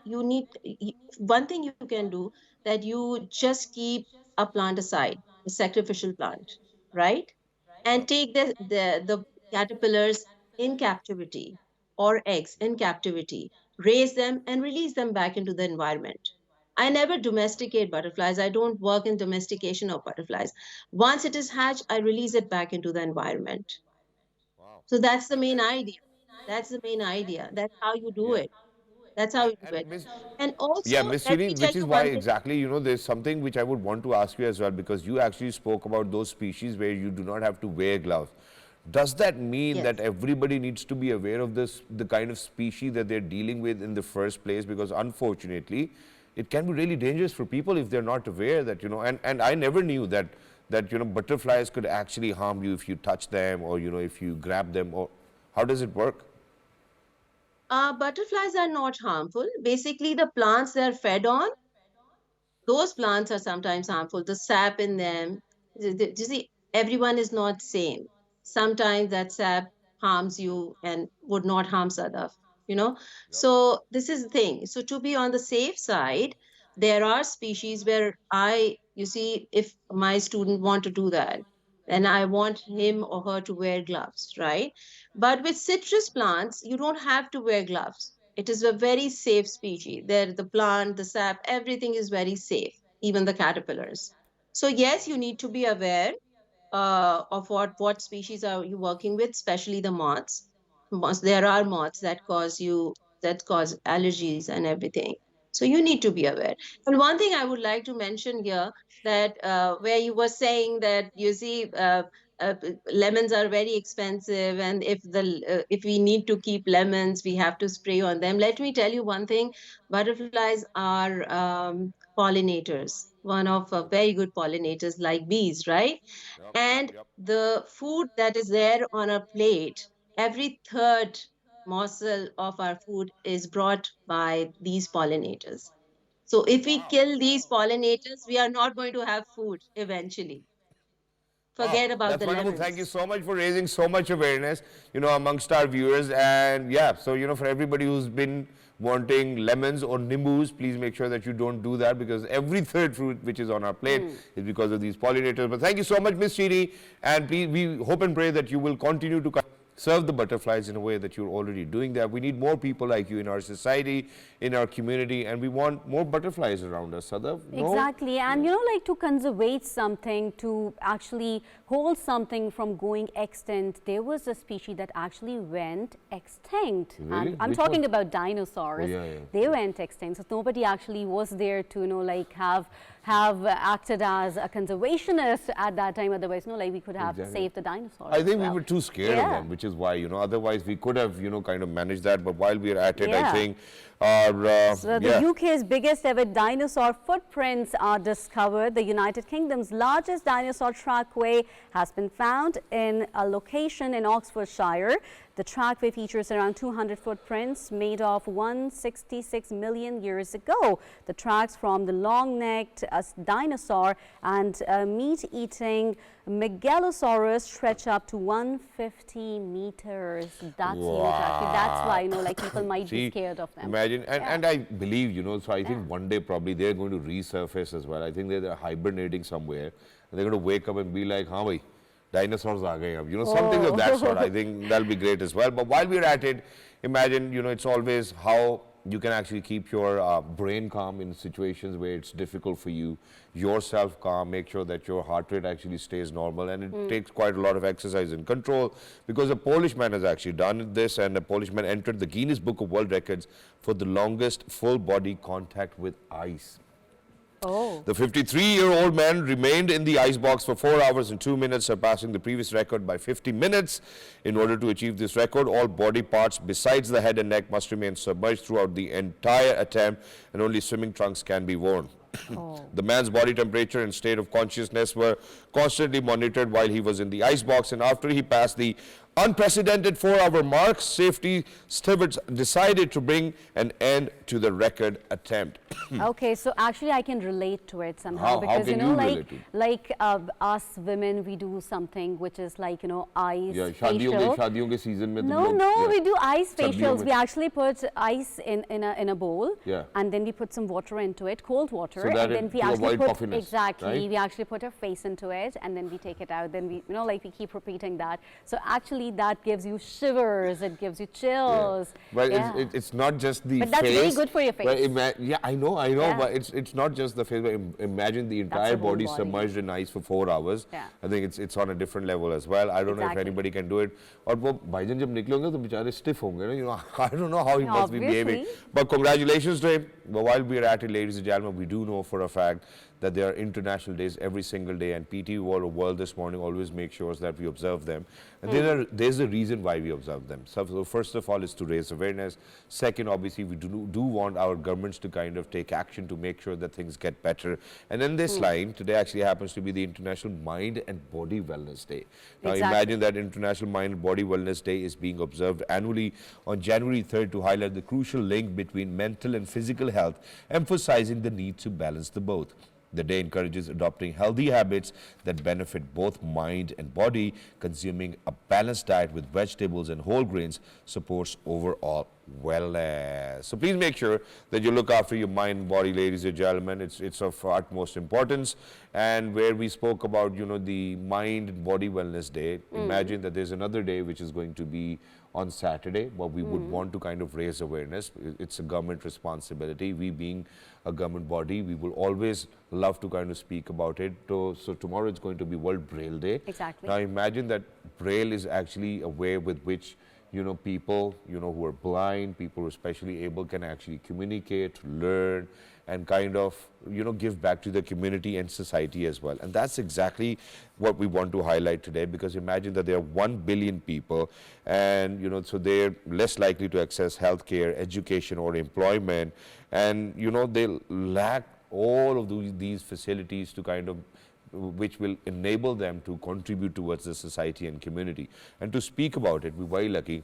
Speaker 4: one thing you can do, that you just keep a plant aside, a sacrificial plant, right? And take the caterpillars in captivity or eggs in captivity, raise them and release them back into the environment. I never domesticate butterflies. I don't work in domestication of butterflies. Once it is hatched, I release it back into the environment.
Speaker 1: Wow.
Speaker 4: So that's the main idea. That's the main idea. That's how you do
Speaker 1: Yeah.
Speaker 4: it. That's how you do it.
Speaker 1: And Miss,
Speaker 4: And also,
Speaker 1: yeah, Miss
Speaker 4: let me
Speaker 1: Shereen,
Speaker 4: tell
Speaker 1: which
Speaker 4: you
Speaker 1: is why
Speaker 4: one thing.
Speaker 1: exactly, there's something which I would want to ask you as well, because you actually spoke about those species where you do not have to wear gloves. Does that mean that
Speaker 4: Yes.
Speaker 1: everybody needs to be aware of the kind of species that they're dealing with in the first place? Because unfortunately, it can be really dangerous for people if they're not aware that, and I never knew that butterflies could actually harm you if you touch them or, if you grab them, or how does it work?
Speaker 4: Butterflies are not harmful. Basically, the plants they are fed on, those plants are sometimes harmful. The sap in them, you see, everyone is not same. Sometimes that sap harms you and would not harm Sadaf, you know. So this is the thing. So to be on the safe side, there are species where you see, if my student want to do that, then I want him or her to wear gloves, right? But with citrus plants, you don't have to wear gloves. It is a very safe species. There, the plant, the sap, everything is very safe, even the caterpillars. So yes, you need to be aware of what species are you working with, especially the moths. There are moths that cause allergies and everything. So you need to be aware. And one thing I would like to mention here, that where you were saying that you see lemons are very expensive, and if we need to keep lemons, we have to spray on them. Let me tell you one thing: butterflies are pollinators. One of very good pollinators, like bees, right?
Speaker 1: Yep, yep,
Speaker 4: And
Speaker 1: yep.
Speaker 4: the food that is there on a plate, every third, morsel of our food is brought by these pollinators. So if we kill these pollinators, we are not going to have food eventually.
Speaker 1: Wow,
Speaker 4: Forget about
Speaker 1: that's
Speaker 4: the
Speaker 1: wonderful. Thank you
Speaker 4: lemons.
Speaker 1: so much for raising so much awareness, amongst our viewers. And yeah, so, for everybody who's been wanting lemons or nimbus, please make sure that you don't do that, because every third fruit which is on our plate is because of these pollinators. But thank you so much, Miss Chidi. And we hope and pray that you will continue to serve the butterflies in a way that you're already doing that. We need more people like you in our society, in our community, and we want more butterflies around us, Sadaf. No?
Speaker 2: Exactly. And like to conserve something, to actually hold something from going extinct, there was a species that actually went extinct.
Speaker 1: Really?
Speaker 2: And I'm
Speaker 1: Which
Speaker 2: talking
Speaker 1: one?
Speaker 2: about dinosaurs.
Speaker 1: Oh, yeah, yeah.
Speaker 2: They went extinct. So nobody actually was there to, have acted as a conservationist at that time. Otherwise, we could have
Speaker 1: Exactly.
Speaker 2: saved the dinosaurs.
Speaker 1: I think
Speaker 2: as
Speaker 1: we
Speaker 2: well.
Speaker 1: were too scared of them, which is why, otherwise we could have, kind of managed that. But while we are at it, I
Speaker 2: Yeah.
Speaker 1: think our,
Speaker 2: So the UK's biggest ever dinosaur footprints are discovered. The United Kingdom's largest dinosaur trackway has been found in a location in Oxfordshire. The trackway features around 200 footprints made of 166 million years ago. The tracks from the long-necked dinosaur and meat-eating Megalosaurus stretch up to 150 meters. That's huge, actually. That's why, people might be scared of them.
Speaker 1: Imagine, and I believe, so I think one day probably they're going to resurface as well. I think they're hibernating somewhere, and they're going to wake up and be like, हाँ भाई, dinosaurs aa gaye ab. Something of that sort. I think that'll be great as well. But while we're at it, imagine, it's always how you can actually keep your brain calm in situations where it's difficult for you, yourself calm, make sure that your heart rate actually stays normal, and it takes quite a lot of exercise and control, because a Polish man has actually done this, and a Polish man entered the Guinness Book of World Records for the longest full body contact with ice.
Speaker 2: Oh.
Speaker 1: The 53-year-old man remained in the icebox for 4 hours and 2 minutes, surpassing the previous record by 50 minutes. In order to achieve this record, all body parts besides the head and neck must remain submerged throughout the entire attempt, and only swimming trunks can be worn. The man's body temperature and state of consciousness were constantly monitored while he was in the icebox, and after he passed the unprecedented 4-hour mark, safety stewards decided to bring an end to the record attempt.
Speaker 2: Okay, so actually I can relate to it somehow,
Speaker 1: How
Speaker 2: because
Speaker 1: can you relate to it?
Speaker 2: like us women, we do something which is like ice
Speaker 1: Yeah,
Speaker 2: facial.
Speaker 1: शादियों के season में
Speaker 2: No,
Speaker 1: तुम
Speaker 2: no,
Speaker 1: लोग-
Speaker 2: we do ice
Speaker 1: सर्दियों
Speaker 2: facials.
Speaker 1: में-
Speaker 2: We actually put ice in a bowl,
Speaker 1: Yeah.
Speaker 2: and then we put some water into it, cold water,
Speaker 1: So that
Speaker 2: and then
Speaker 1: it-
Speaker 2: we
Speaker 1: to
Speaker 2: actually
Speaker 1: avoid
Speaker 2: put
Speaker 1: puffiness,
Speaker 2: exactly.
Speaker 1: right?
Speaker 2: We actually put our face into it, and then we take it out. Then we, we keep repeating that. So actually, that gives you shivers. It gives you chills.
Speaker 1: But
Speaker 2: Yeah.
Speaker 1: it's not just the
Speaker 2: But that's
Speaker 1: face.
Speaker 2: very good for your
Speaker 1: but
Speaker 2: face.
Speaker 1: yeah, I know,
Speaker 2: Yeah.
Speaker 1: but it's not just the face. But imagine the entire
Speaker 2: the whole
Speaker 1: body
Speaker 2: body.
Speaker 1: submerged in ice for 4 hours.
Speaker 2: Yeah.
Speaker 1: I think it's on a different level as well. I don't know if
Speaker 2: Exactly.
Speaker 1: anybody can do it. और वो भाईजान जब निकले होंगे तो बेचारे stiff होंगे ना. I don't know how he must be behaving.
Speaker 2: Obviously.
Speaker 1: But congratulations to him. But while we're at it, ladies and gentlemen, we do know for a fact that there are international days every single day, and PT World this morning always makes sure that we observe them. And there's a reason why we observe them. So first of all is to raise awareness. Second, obviously, we do want our governments to kind of take action to make sure that things get better. And in this line, today actually happens to be the International Mind and Body Wellness Day. Now
Speaker 2: Exactly.
Speaker 1: imagine that International Mind and Body Wellness Day is being observed annually on January 3rd to highlight the crucial link between mental and physical health, emphasizing the need to balance the both. The day encourages adopting healthy habits that benefit both mind and body. Consuming a balanced diet with vegetables and whole grains supports overall wellness. So please make sure that you look after your mind and body, ladies and gentlemen. It's of utmost importance. And where we spoke about, the Mind and Body Wellness Day, imagine that there's another day which is going to be on Saturday, but we would want to kind of raise awareness. It's a government responsibility. We being a government body, we will always love to kind of speak about it. So tomorrow it's going to be World Braille Day.
Speaker 2: Exactly.
Speaker 1: Now imagine that Braille is actually a way with which people, who are blind, people who are especially able can actually communicate, learn, and kind of, give back to the community and society as well. And that's exactly what we want to highlight today, because imagine that there are 1 billion people, and, so they're less likely to access healthcare, education, or employment. And, they lack all of these facilities to kind of which will enable them to contribute towards the society and community. And to speak about it, we're very lucky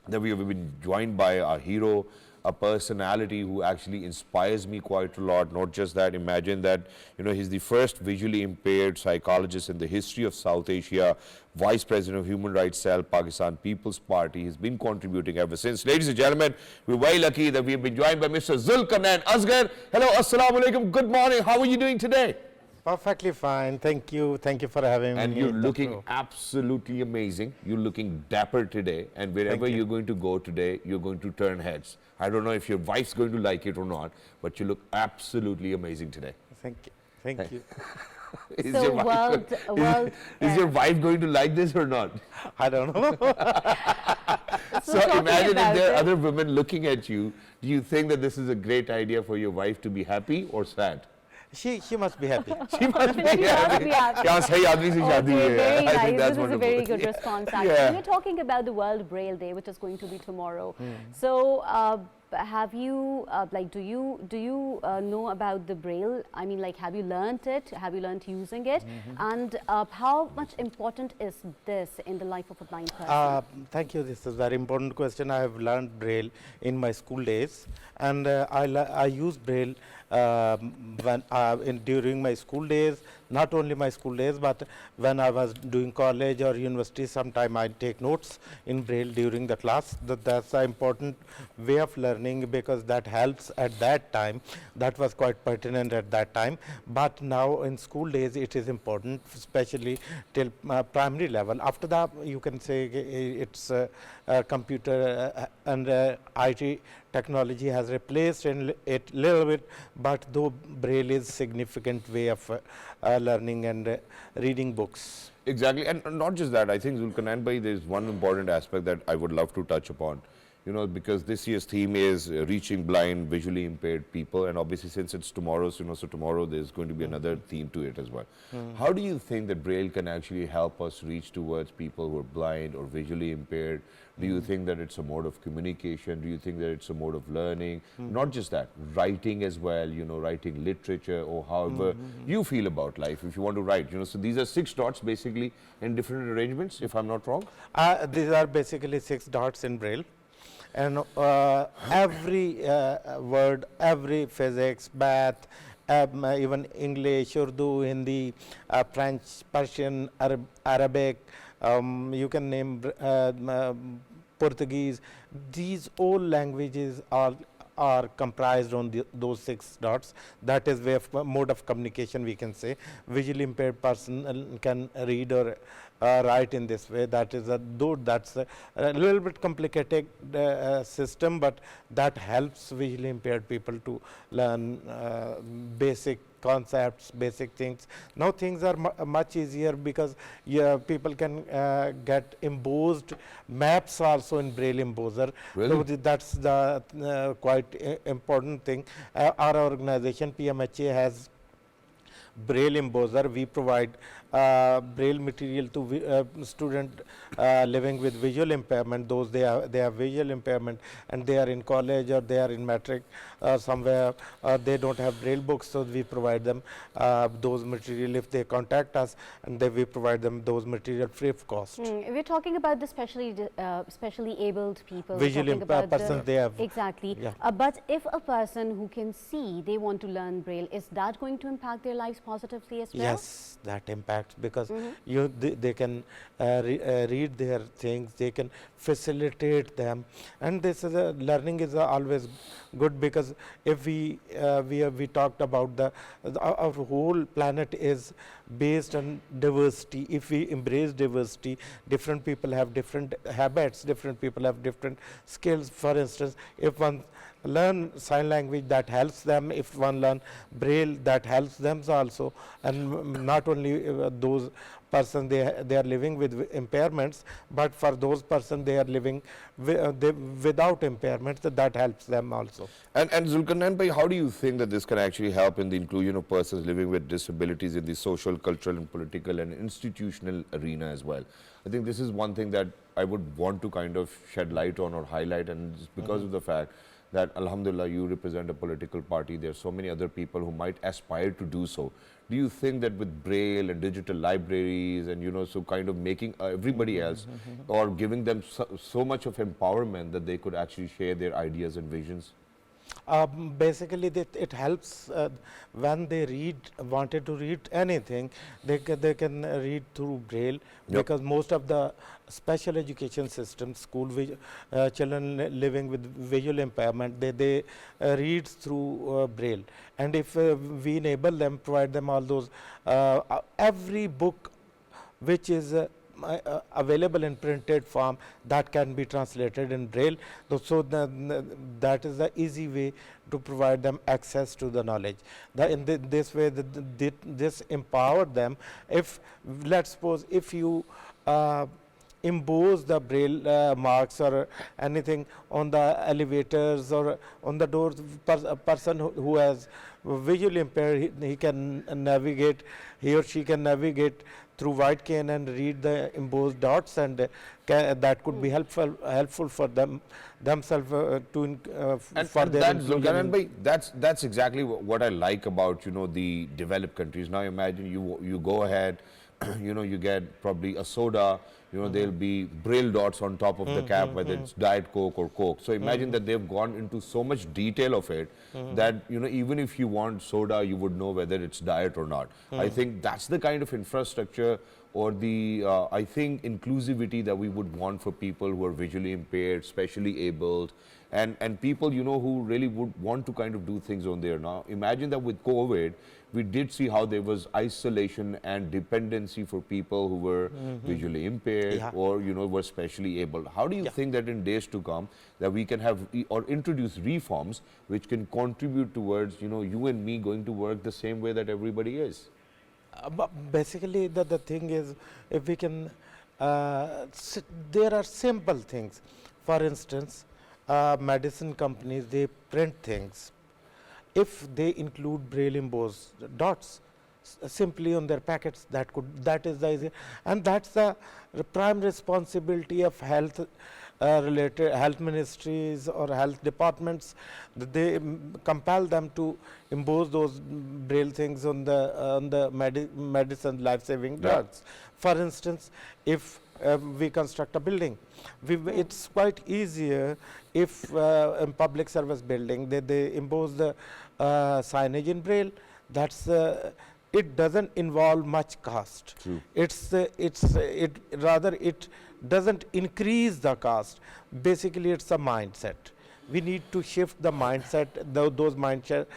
Speaker 1: that we have been joined by our hero, a personality who actually inspires me quite a lot. Not just that, imagine that, you know, he's the first visually impaired psychologist in the history of South Asia, Vice President of Human Rights Cell, Pakistan People's Party. He's been contributing ever since. Ladies and gentlemen, we're very lucky that we have been joined by Mr. Zulqurnain. Asghar, hello, assalamu alaikum, good morning. How are you doing today?
Speaker 5: Perfectly fine. Thank you. Thank you for having me.
Speaker 1: And you're
Speaker 5: in the
Speaker 1: looking
Speaker 5: show.
Speaker 1: absolutely amazing. You're looking dapper today. And wherever
Speaker 5: you.
Speaker 1: you're going to go today, you're going to turn heads. I don't know if your wife's going to like it or not, but you look absolutely amazing today.
Speaker 5: Thank you. Thank you.
Speaker 1: Is
Speaker 2: So
Speaker 1: your wife is your wife going to like this or not?
Speaker 5: I don't know.
Speaker 1: So
Speaker 2: talking
Speaker 1: imagine if
Speaker 2: about
Speaker 1: there are
Speaker 2: it-
Speaker 1: other women looking at you. Do you think that this is a great idea for your wife to be happy or sad?
Speaker 5: She must be happy.
Speaker 1: She must be
Speaker 2: She must
Speaker 1: happy.
Speaker 2: be happy.
Speaker 1: क्या सही आदमी से शादी
Speaker 2: Okay,
Speaker 1: हुई है.
Speaker 2: very
Speaker 1: I think
Speaker 2: nice.
Speaker 1: that's
Speaker 2: This is a very
Speaker 1: wonderful.
Speaker 2: good response. Actually,
Speaker 1: Yeah.
Speaker 2: we're talking about the World Braille Day, which is going to be tomorrow. So, have you do you know about the Braille? I mean, like, have you learnt it? Have you learnt using it? And how much important is this in the life of a blind person?
Speaker 5: Thank you. This is a very important question. I have learned Braille in my school days, and I use Braille during my school days. Not only my school days, but when I was doing college or university, sometime I take notes in Braille during the class. That's an important way of learning because that helps at that time. That was quite pertinent at that time. But now in school days, it is important, especially till primary level. After that, you can say it's computer and IT technology has replaced it a little bit, but though Braille is significant way of learning and reading books.
Speaker 1: Exactly, and not just that. I think Zulqarnain bhai, there's one important aspect that I would love to touch upon. You know, because this year's theme is reaching blind, visually impaired people, and obviously since it's tomorrow, so tomorrow there's going to be another theme to it as well. How do you think that Braille can actually help us reach towards people who are blind or visually impaired? Do you think that it's a mode of communication? Do you think that it's a mode of learning? Not just that, writing as well, you know, writing literature or however you feel about life if you want to write, you know. So these are 6 dots basically in different arrangements, if I'm not wrong.
Speaker 5: These are basically 6 dots in Braille. And every word, every physics, math, even English, Urdu, Hindi, French, Persian, Arabic, you can name Portuguese. These all languages are comprised on those 6 dots. That is way of mode of communication, we can say. Visually impaired person can read or write in this way. That is that's a little bit complicated system, but that helps visually impaired people to learn basic concepts, basic things. Now things are much easier because people can get embossed maps also in Braille embosser.
Speaker 1: Really?
Speaker 5: So that's the quite important thing. Our organization PMHA has Braille embosser. We provide Braille material to student living with visual impairment. Those they have visual impairment and they are in college or they are in matric somewhere. They don't have Braille books, so we provide them those material if they contact us, and then we provide them those material free of cost.
Speaker 2: We're talking about the specially abled people. We're
Speaker 5: Visually
Speaker 2: talking about
Speaker 5: persons, they have.
Speaker 2: Exactly.
Speaker 5: Yeah.
Speaker 2: But if a person who can see, they want to learn Braille, is that going to impact their lives positively as well?
Speaker 5: Yes, that impacts because they can read their things, they can facilitate them, and this is learning is always good because if we talked about our whole planet is based on diversity. If we embrace diversity, different people have different habits, different people have different skills. For instance, if one learn sign language, that helps them. If one learn Braille, that helps them also. And not only those persons they are living with impairments, but for those persons they are living without impairments, that helps them also.
Speaker 1: And Zulqarnain bhai, how do you think that this can actually help in the inclusion of persons living with disabilities in the social, cultural and political and institutional arena as well? I think this is one thing that I would want to kind of shed light on or highlight, and it's because of the fact that Alhamdulillah you represent a political party. There are so many other people who might aspire to do so. Do you think that with Braille and digital libraries and so kind of making everybody else or giving them so much of empowerment that they could actually share their ideas and visions?
Speaker 5: Basically, it helps when they wanted to read anything, they can read through Braille, because most of the special education systems, children living with visual impairment, they read through Braille. And if we enable them, provide them all those, every book which is available in printed form, that can be translated in Braille. So that is the easy way to provide them access to the knowledge. This way, this empowered them. If, let's suppose, if you emboss the Braille marks or anything on the elevators or on the doors, a person who has visually impaired, he can navigate, he or she can navigate through white cane and read the embossed dots, and that could be helpful for themselves for their inclusion.
Speaker 1: That's exactly what I like about the developed countries. Now imagine you go ahead, you get probably a soda, there'll be Braille dots on top of the cap, whether it's Diet Coke or Coke. So imagine that they've gone into so much detail of it that even if you want soda, you would know whether it's diet or not. I think that's the kind of infrastructure or the I think inclusivity that we would want for people who are visually impaired, specially abled, and people who really would want to kind of do things on there. Now imagine that with COVID, we did see how there was isolation and dependency for people who were visually impaired or were specially able. How do you think that in days to come that we can have or introduce reforms which can contribute towards you and me going to work the same way that everybody is?
Speaker 5: Basically, the thing is, if we can, there are simple things. For instance, medicine companies, they print things. If they include Braille embossed dots simply on their packets, that is the easy, and that's the prime responsibility of health related health ministries or health departments. They compel them to emboss those Braille things on the medicine life-saving drugs. For instance, if we construct a building, it's quite easier if in public service building they impose the signage in Braille. That's it doesn't involve much cost.
Speaker 1: True.
Speaker 5: It rather it doesn't increase the cost. Basically, it's a mindset. We need to shift the mindset. Those mindset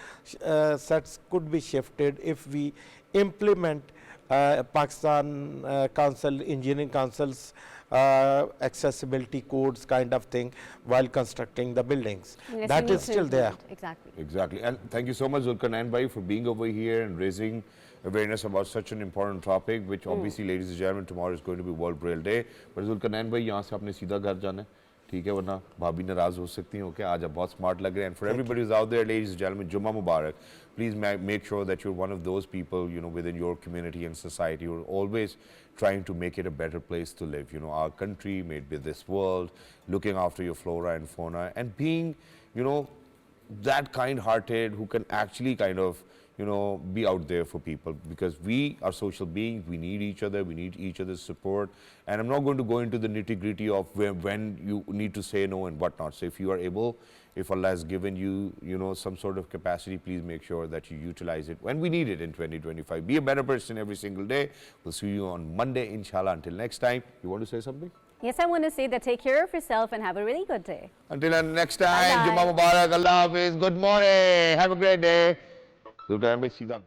Speaker 5: sets could be shifted if we implement Pakistan Council, Engineering Council's accessibility codes kind of thing while constructing the buildings.
Speaker 2: Yes,
Speaker 5: that is still there.
Speaker 2: Exactly.
Speaker 1: And thank you so much, Zulqurnain bhai, for being over here and raising awareness about such an important topic, which obviously, ladies and gentlemen, tomorrow is going to be World Braille Day. But Zulqurnain bhai, यहाँ से आपने सीधा घर जाना है, ठीक है, वरना भाभी नाराज हो सकती हैं. Okay, आज आप बहुत smart लग रहे हैं. And for everybody who's out there, ladies and gentlemen, Jummah Mubarak. Please make sure that you're one of those people, within your community and society who are always trying to make it a better place to live. Our country, maybe this world, looking after your flora and fauna, and being, that kind-hearted who can actually kind of, be out there for people, because we are social beings. We need each other. We need each other's support. And I'm not going to go into the nitty-gritty of when you need to say no and whatnot. So if you are able, if Allah has given you, some sort of capacity, please make sure that you utilize it when we need it in 2025. Be a better person every single day. We'll see you on Monday, inshallah. Until next time, you want to say something?
Speaker 2: Yes, I want to say that take care of yourself and have a really good day.
Speaker 1: Until next time,
Speaker 2: Bye-bye.
Speaker 1: Jummah Mubarak, Allah Hafiz, good morning, have a great day. Zulqurnain bhai, सीधा.